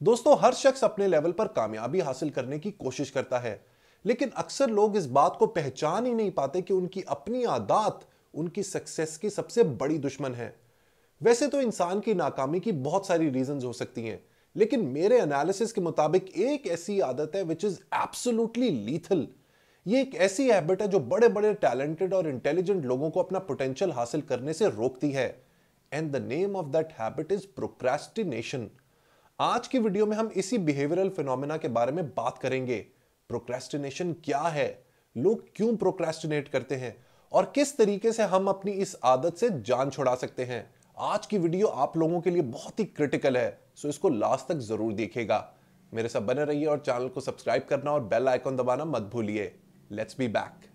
दोस्तों, हर शख्स अपने लेवल पर कामयाबी हासिल करने की कोशिश करता है, लेकिन अक्सर लोग इस बात को पहचान ही नहीं पाते कि उनकी अपनी आदत उनकी सक्सेस की सबसे बड़ी दुश्मन है। वैसे तो इंसान की नाकामी की बहुत सारी रीजंस हो सकती हैं, लेकिन मेरे एनालिसिस के मुताबिक एक ऐसी आदत है विच इज एब्सोल्युटली लीथल। ये एक ऐसी हैबिट है जो बड़े बड़े टैलेंटेड और इंटेलिजेंट लोगों को अपना पोटेंशियल हासिल करने से रोकती है। And the name of that habit is procrastination. आज की वीडियो में हम इसी बिहेवियरल फिनोमेना के बारे में बात करेंगे। प्रोक्रेस्टिनेशन क्या है, लोग क्यों प्रोक्रेस्टिनेट करते हैं और किस तरीके से हम अपनी इस आदत से जान छुड़ा सकते हैं। आज की वीडियो आप लोगों के लिए बहुत ही क्रिटिकल है, सो इसको लास्ट तक जरूर देखिएगा। मेरे साथ बने रहिए और चैनल को सब्सक्राइब करना और बेल आइकॉन दबाना मत भूलिए। Let's be back.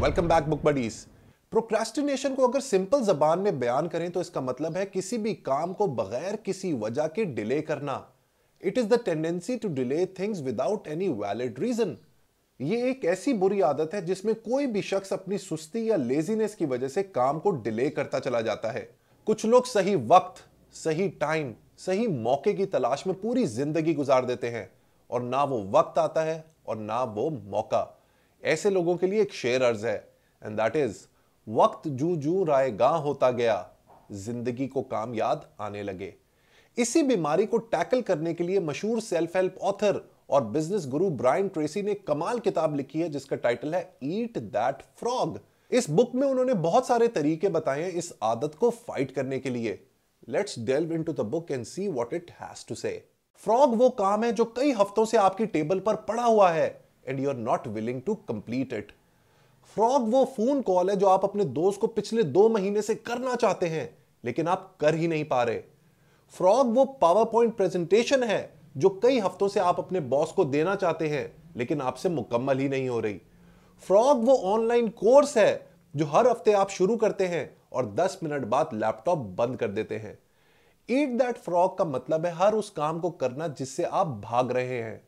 Welcome back book buddies. Procrastination को अगर सिंपल जबान में बयान करें तो इसका मतलब है किसी भी काम को बगैर किसी वजह के डिले करना। It is the tendency to delay things without any valid reason. ये एक ऐसी बुरी आदत है जिसमें कोई भी शख्स अपनी सुस्ती या लेजीनेस की वजह से काम को डिले करता चला जाता है। कुछ लोग सही वक्त, सही टाइम, सही मौके की तलाश में पूरी जिंदगी गुजार देते हैं और ना वो वक्त आता है और ना वो मौका। ऐसे लोगों के लिए एक शेर अर्ज है, एंड दैट इज वक्त जू जू रायगां होता गया, जिंदगी को काम याद आने लगे। इसी बीमारी को टैकल करने के लिए मशहूर सेल्फ हेल्प ऑथर और बिजनेस गुरु ब्रायन ट्रेसी ने कमाल किताब लिखी है जिसका टाइटल है ईट दैट फ्रॉग। इस बुक में उन्होंने बहुत सारे तरीके बताए हैं इस आदत को फाइट करने के लिए। Let's delve into the book and see what it has to say. Frog वो काम है जो कई हफ्तों से आपकी टेबल पर पड़ा हुआ है and you are not willing to complete it. Frog वो फोन कॉल है जो आप अपने दोस्त को पिछले 2 महीने से करना चाहते हैं लेकिन आप कर ही नहीं पा रहे। फ्रॉग वो पावर पॉइंट प्रेजेंटेशन है जो कई हफ्तों से आप अपने बॉस को देना चाहते हैं लेकिन आपसे मुकम्मल ही नहीं हो रही। फ्रॉग वो ऑनलाइन कोर्स है जो हर हफ्ते आप शुरू करते हैं और 10 मिनट बाद लैपटॉप बंद कर देते हैं। ईट दैट फ्रॉग का मतलब है हर उस काम को करना जिससे आप भाग रहे हैं।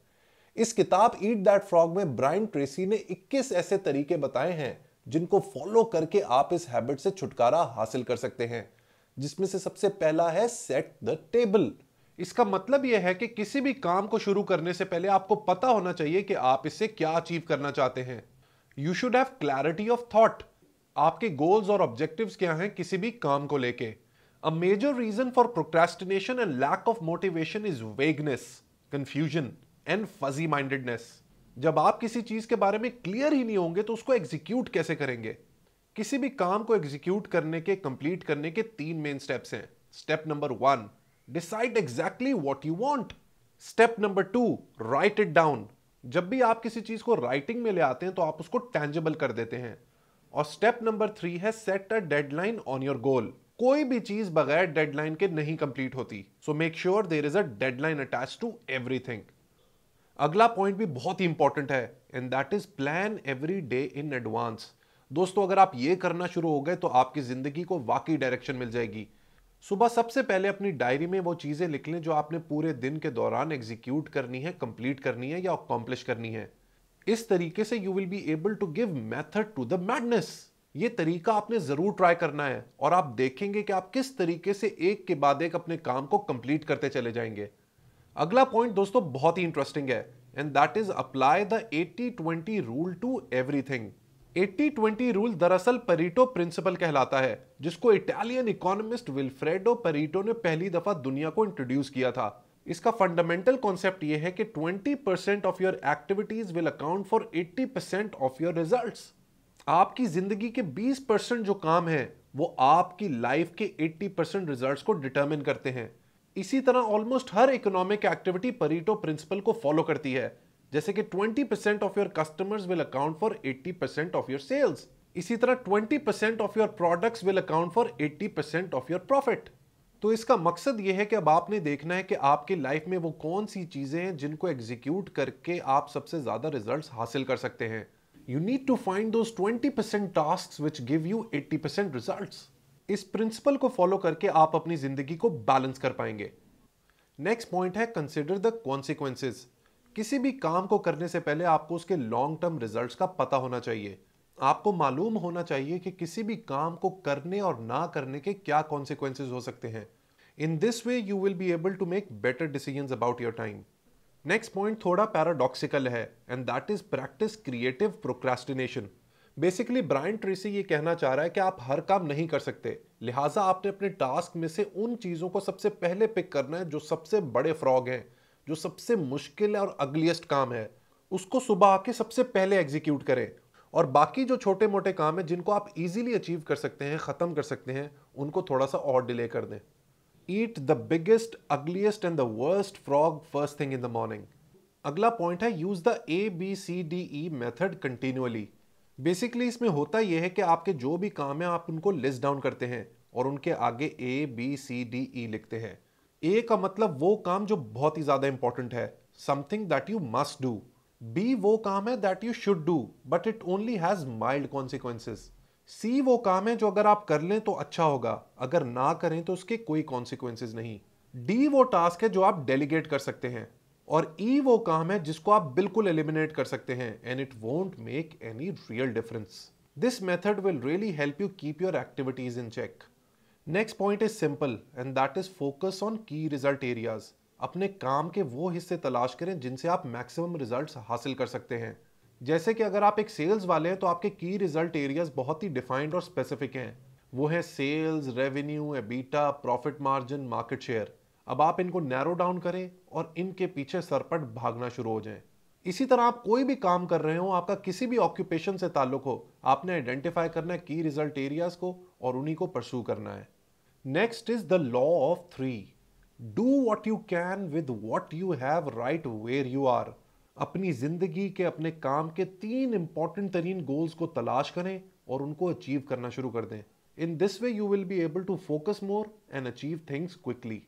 इस किताब ईट दैट फ्रॉग में ब्रायन ट्रेसी ने 21 ऐसे तरीके बताए हैं जिनको फॉलो करके आप इस हैबिट से छुटकारा हासिल कर सकते हैं, जिसमें से सबसे पहला है सेट द टेबल। इसका मतलब यह है कि किसी भी काम को शुरू करने से पहले आपको पता होना चाहिए कि आप इससे क्या अचीव करना चाहते हैं। You should have clarity of thought. आपके गोल्स और ऑब्जेक्टिव्स क्या हैं किसी भी काम को लेके। A major reason for procrastination and lack of motivation is vagueness, confusion and fuzzy mindedness. जब आप किसी चीज के बारे में क्लियर ही नहीं होंगे तो उसको एग्जीक्यूट कैसे करेंगे। किसी भी काम को एग्जीक्यूट करने के, कंप्लीट करने के 3 मेन स्टेप्स हैं। Step number 1, decide exactly what you want. Step number 2, right it down. जब भी आप किसी चीज को राइटिंग में ले आते हैं तो आप उसको टेंजिबल कर देते हैं। और स्टेप नंबर 3 है set a deadline on your goal. कोई भी चीज बगैर डेडलाइन के नहीं कंप्लीट होती, so make sure there is a deadline attached to everything. अगला पॉइंट भी बहुत ही इंपॉर्टेंट है, and that is plan every day in advance. दोस्तों, अगर आप ये करना शुरू हो गए तो आपकी जिंदगी को वाकई डायरेक्शन मिल जाएगी। सुबह सबसे पहले अपनी डायरी में वो चीजें लिख लें जो आपने पूरे दिन के दौरान एग्जीक्यूट करनी है, कंप्लीट करनी है या अकॉम्प्लिश करनी है। इस तरीके से you will be able to give method to the madness. ये तरीका आपने जरूर ट्राई करना है और आप देखेंगे कि आप किस तरीके से एक के बाद एक अपने काम को कंप्लीट करते चले जाएंगे। अगला पॉइंट दोस्तों बहुत ही इंटरेस्टिंग है, and that is apply the 80-20 rule to everything. 80-20 rule दरअसल परीटो प्रिंसिपल कहलाता है, जिसको इटालियन इकोनॉमिस्ट विल्फ्रेडो परीटो ने पहली दफा दुनिया को इंट्रोड्यूस किया था। इसका फंडामेंटल कॉन्सेप्ट यह है कि 20% of your activities will account for 80% of your results. आपकी जिंदगी के 20% जो काम है वो आपकी लाइफ के 80% रिजल्ट्स को डिटरमिन करते हैं। इसी तरह ऑलमोस्ट हर इकोनॉमिक एक्टिविटी परीटो प्रिंसिपल को फॉलो करती है, जैसे कि 20% of your customers will account for 80% of your sales. इसी तरह 20% of your products will account for 80% of your profit. तो इसका मकसद यह है कि अब आपने देखना है कि आपकी लाइफ में वो कौन सी चीजें हैं जिनको एग्जीक्यूट करके आप सबसे ज्यादा रिजल्ट्स हासिल कर सकते हैं। You need to find those 20% tasks which give you 80% results. इस प्रिंसिपल को फॉलो करके आप अपनी जिंदगी को बैलेंस कर पाएंगे। नेक्स्ट पॉइंट है कंसीडर द कॉन्सिक्वेंसेस। किसी भी काम को करने से पहले आपको उसके लॉन्ग टर्म रिजल्ट्स का पता होना चाहिए। आपको मालूम होना चाहिए कि किसी भी काम को करने और ना करने के क्या कॉन्सिक्वेंसेज हो सकते हैं। In this way you will be able to make better decisions about your time. Next point थोड़ा पैराडॉक्सिकल है and that is practise creative procrastination. Basically Brian Tracy ये कहना चाह रहा है कि आप हर काम नहीं कर सकते, लिहाजा आपने अपने टास्क में से उन चीजों को सबसे पहले पिक करना है जो सबसे बड़े फ्रॉग हैं, जो सबसे मुश्किल और अगलीस्ट काम है, उसको सुबह आके सबसे पहले एग्जीक्यूट करें। और बाकी जो छोटे मोटे काम है जिनको आप इजीली अचीव कर सकते हैं, खत्म कर सकते हैं, उनको थोड़ा सा और डिले कर दें। Eat the biggest ugliest and the worst frog first thing in the morning. अगला पॉइंट है use the ABCDE method continually. Basically इसमें होता यह है कि आपके जो भी काम है आप उनको लिस्ट डाउन करते हैं और उनके आगे ABCDE लिखते हैं। ए का मतलब वो काम जो बहुत ही ज्यादा इंपॉर्टेंट है, something that you must do. B वो काम है that you should do but it only has mild consequences. C वो काम है जो अगर आप कर लें तो अच्छा होगा, अगर ना करें तो उसके कोई कॉन्सिक्वेंसेस नहीं। डी वो टास्क है जो आप डेलीगेट कर सकते हैं। और ई वो काम है जिसको आप बिल्कुल एलिमिनेट कर सकते हैं and it won't make any real difference. This method will really help you keep your activities in check. Next point is simple and that is focus on key result areas. अपने काम के वो हिस्से तलाश करें जिनसे आप मैक्सिमम रिजल्ट्स हासिल कर सकते हैं। जैसे कि अगर आप एक सेल्स वाले हैं तो आपके की रिजल्ट एरियाज बहुत ही डिफाइंड और स्पेसिफिक हैं। वो है sales, revenue, EBITDA, profit margin, market share. अब आप इनको नैरो डाउन करें और इनके पीछे सरपट भागना शुरू हो जाएं। इसी तरह आप कोई भी काम कर रहे हो, आपका किसी भी ऑक्यूपेशन से ताल्लुक हो, आपने आइडेंटिफाई करना है की रिजल्ट एरियाज को और उन्हीं को परस्यू करना है। Next is the law of three. Do what you can with what you have right where you are. अपनी जिंदगी के, अपने काम के 3 इंपॉर्टेंट तरीन गोल्स को तलाश करें और उनको अचीव करना शुरू कर दें। In this way you will be able to focus more and achieve things quickly.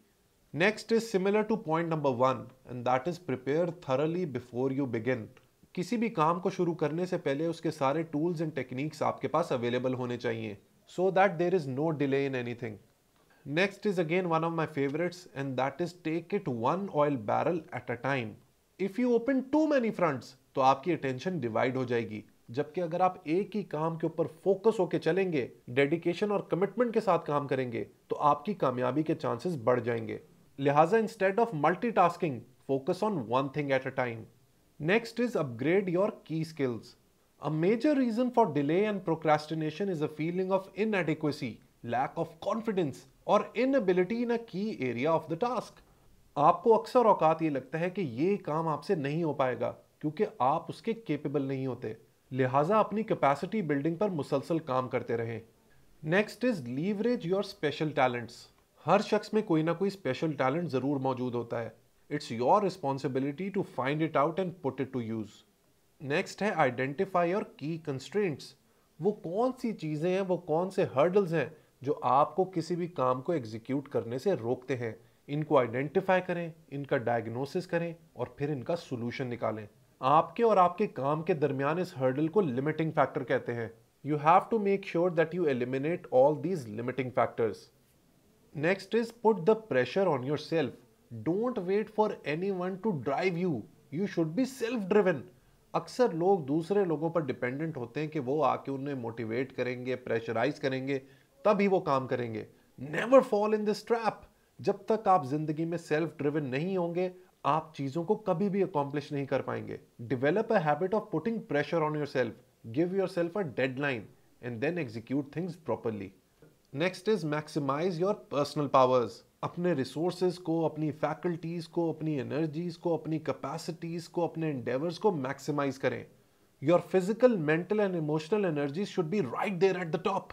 Next is similar to point number 1 and that is prepare thoroughly before you begin. किसी भी काम को शुरू करने से पहले उसके सारे टूल्स एंड टेक्निक्स आपके पास अवेलेबल होने चाहिए so that there is no delay in anything. Next is again one of my favorites and that is take it one oil barrel at a time. If you open too many fronts तो आपकी attention divide हो जाएगी, जबकि अगर आप एक ही काम के ऊपर फोकस होकर चलेंगे, डेडिकेशन और कमिटमेंट के साथ काम करेंगे तो आपकी कामयाबी के चांसेस बढ़ जाएंगे। लिहाजा instead of multitasking, focus on one thing at a time. Next is upgrade your की skills. A major reason for delay and procrastination is a feeling of inadequacy, lack of confidence or inability in a key area of the task. आपको अक्सर औकात ये लगता है कि ये काम आपसे नहीं हो पाएगा क्योंकि आप उसके केपेबल नहीं होते, लिहाजा अपनी कैपेसिटी बिल्डिंग पर मुसलसल काम करते रहें। Next is leverage your special talents. हर शख्स में कोई ना कोई स्पेशल टैलेंट जरूर मौजूद होता है। It's your responsibility to find it out and put it to use. Next है आइडेंटिफाई और की कंस्ट्रेंट्स। वो कौन सी चीजें हैं, वो कौन से हर्डल्स हैं जो आपको किसी भी काम को एग्जीक्यूट करने से रोकते हैं। इनको आइडेंटिफाई करें, इनका डायग्नोसिस करें और फिर इनका सोल्यूशन निकालें। आपके और आपके काम के दरमियान इस हर्डल को लिमिटिंग फैक्टर कहते हैं। You have to make sure that you eliminate all these limiting factors. Next is put the pressure on yourself. Don't wait for anyone to drive you, you should be self driven. अक्सर लोग दूसरे लोगों पर dependent होते हैं कि वो आके उन्हें मोटिवेट करेंगे, प्रेशराइज करेंगे, तभी वो काम करेंगे। Never fall in this trap. जब तक आप जिंदगी में सेल्फ ड्रिवन नहीं होंगे, आप चीजों को कभी भी अकॉम्प्लिश नहीं कर पाएंगे। Develop a habit of putting pressure on yourself, give yourself a deadline and then execute things properly. Next is maximise your personal powers. अपने रिसोर्सेज को, अपनी फैकल्टीज को, अपनी एनर्जीज को, अपनी कैपेसिटीज को, अपने एंडेवर्स को मैक्सिमाइज करें। Your physical, mental and emotional energies should be right there at the top.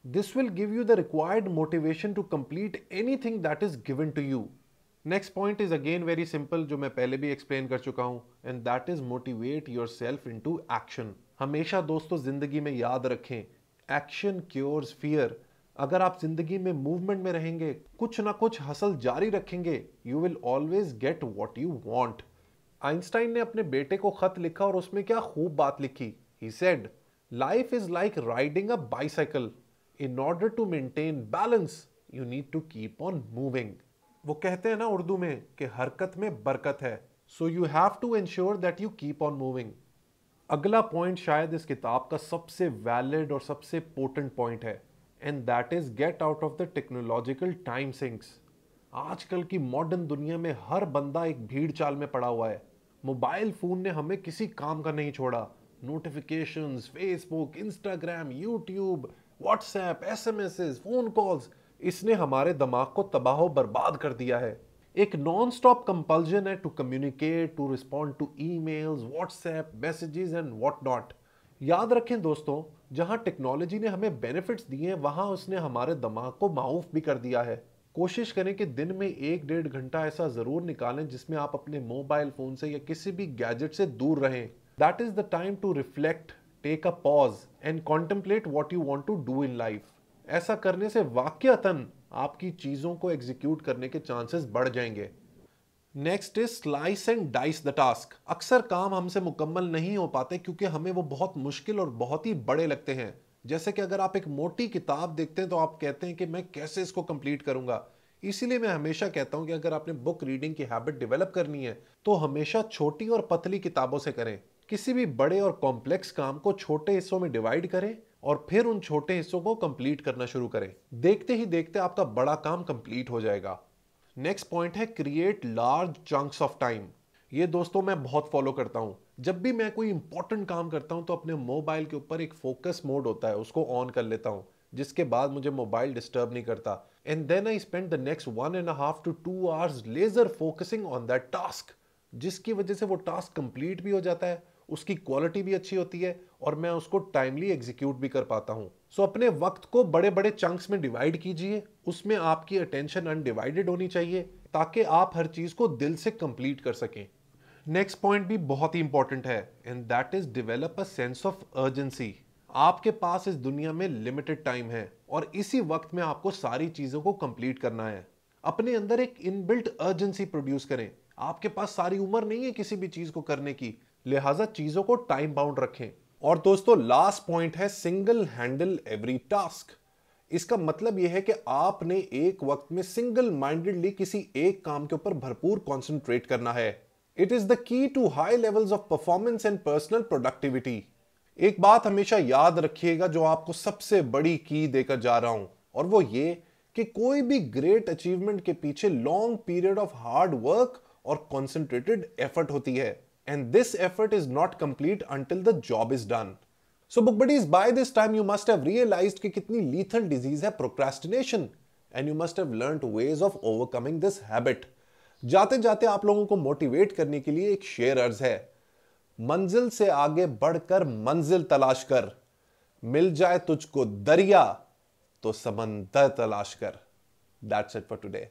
This will give you the required motivation to complete anything that is given to you. Next point is again very simple, जो मैं पहले भी explain कर चुका हूं, and that is motivate yourself into action. हमेशा दोस्तों जिंदगी में याद रखें, एक्शन क्योर्स फियर। अगर आप जिंदगी में मूवमेंट में रहेंगे, कुछ ना कुछ हसल जारी रखेंगे, you will always get what you want. Einstein ने अपने बेटे को खत लिखा और उसमें क्या खूब बात लिखी। He said, life is like riding a bicycle, in order to maintain balance you need to keep on moving. वो कहते हैं ना उर्दू में कि हरकत में बरकत है, so you have to ensure that you keep on moving. अगला पॉइंट शायद इस किताब का सबसे वैलिड और सबसे पोटेंट पॉइंट है, and that is get out of the technological time sinks. आजकल की मॉडर्न दुनिया में हर बंदा एक भीड़ चाल में पड़ा हुआ है। मोबाइल फोन ने हमें किसी काम का नहीं छोड़ा। Notifications, Facebook, Instagram, YouTube, WhatsApp, SMS, phone calls, इसने हमारे दिमाग को तबाह बर्बाद कर दिया है। एक नॉन स्टॉप कंपल्जन है to communicate, to respond to emails, WhatsApp messages and what not. याद रखें दोस्तों, जहां टेक्नोलॉजी ने हमें बेनिफिट्स दिए हैं, वहां उसने हमारे दिमाग को माऊफ भी कर दिया है। कोशिश करें कि दिन में 1-1.5 घंटा ऐसा जरूर निकालें जिसमें आप अपने मोबाइल फोन से या किसी भी गैजेट से दूर रहें। That is the time to reflect, take a pause and contemplate what you want to do in life. ऐसा करने से वाकयातन आपकी चीजों को एग्जीक्यूट करने के चांसेस बढ़ जाएंगे। Next is slice and dice the task. अक्सर काम हमसे मुकम्मल नहीं हो पाते क्योंकि हमें वो बहुत मुश्किल और बहुत ही बड़े लगते हैं। जैसे कि अगर आप एक मोटी किताब देखते हैं तो आप कहते हैं कि मैं कैसे इसको कंप्लीट करूंगा। इसीलिए मैं हमेशा कहता हूं कि अगर आपने बुक रीडिंग की हैबिट डेवलप करनी है तो हमेशा छोटी और पतली किताबों से करें। किसी भी बड़े और कॉम्प्लेक्स काम को छोटे हिस्सों में डिवाइड करें और फिर उन छोटे हिस्सों को कंप्लीट करना शुरू करें। देखते ही देखते आपका बड़ा काम कंप्लीट हो जाएगा। नेक्स्ट पॉइंट है create large chunks of time. ये दोस्तों मैं बहुत फॉलो करता हूं। जब भी मैं कोई इंपॉर्टेंट काम करता हूं तो अपने मोबाइल के ऊपर एक फोकस मोड होता है, उसको ऑन कर लेता हूं, जिसके बाद मुझे मोबाइल डिस्टर्ब नहीं करता। And then I spend the next 1.5 to 2 hours leisure focusing on that task, जिसकी वजह से वो टास्क कंप्लीट भी हो जाता है, उसकी क्वालिटी भी अच्छी होती है और मैं उसको टाइमली एग्जीक्यूट भी कर पाता हूं। सो अपने वक्त को बड़े बड़े चंक्स में डिवाइड कीजिए, उसमें आपकी अटेंशन अनडिवाइडेड होनी चाहिए ताकि आप हर चीज को दिल से कंप्लीट कर सकें। नेक्स्ट पॉइंट भी बहुत ही इंपॉर्टेंट है, and that is develop a sense of urgency. आपके पास इस दुनिया में लिमिटेड टाइम है और इसी वक्त में आपको सारी चीजों को कंप्लीट करना है। अपने अंदर एक इनबिल्ट अर्जेंसी प्रोड्यूस करें। आपके पास सारी उम्र नहीं है किसी भी चीज को करने की, लिहाजा चीजों को टाइम बाउंड रखें। और दोस्तों लास्ट पॉइंट है सिंगल हैंडल एवरी टास्क। इसका मतलब यह है कि आपने एक वक्त में सिंगल माइंडेडली किसी एक काम के ऊपर भरपूर कंसंट्रेट करना है। It is the key to high levels of performance and personal productivity. एक बात हमेशा याद रखिएगा जो आपको सबसे बड़ी की देकर जा रहा हूं, और वो ये कि कोई भी ग्रेट अचीवमेंट के पीछे long period of hard work और कॉन्सेंट्रेटेड एफर्ट होती है, and this effort is not complete until the job is done. So book buddies, by this time you must have realised कि कितनी लीथल डिजीज है procrastination, and you must have learned ways of overcoming this habit. जाते जाते आप लोगों को motivate करने के लिए एक शेर अर्ज है, मंजिल से आगे बढ़कर मंजिल तलाश कर, मिल जाए तुझको दरिया तो समंदर तलाश कर। That's it for today.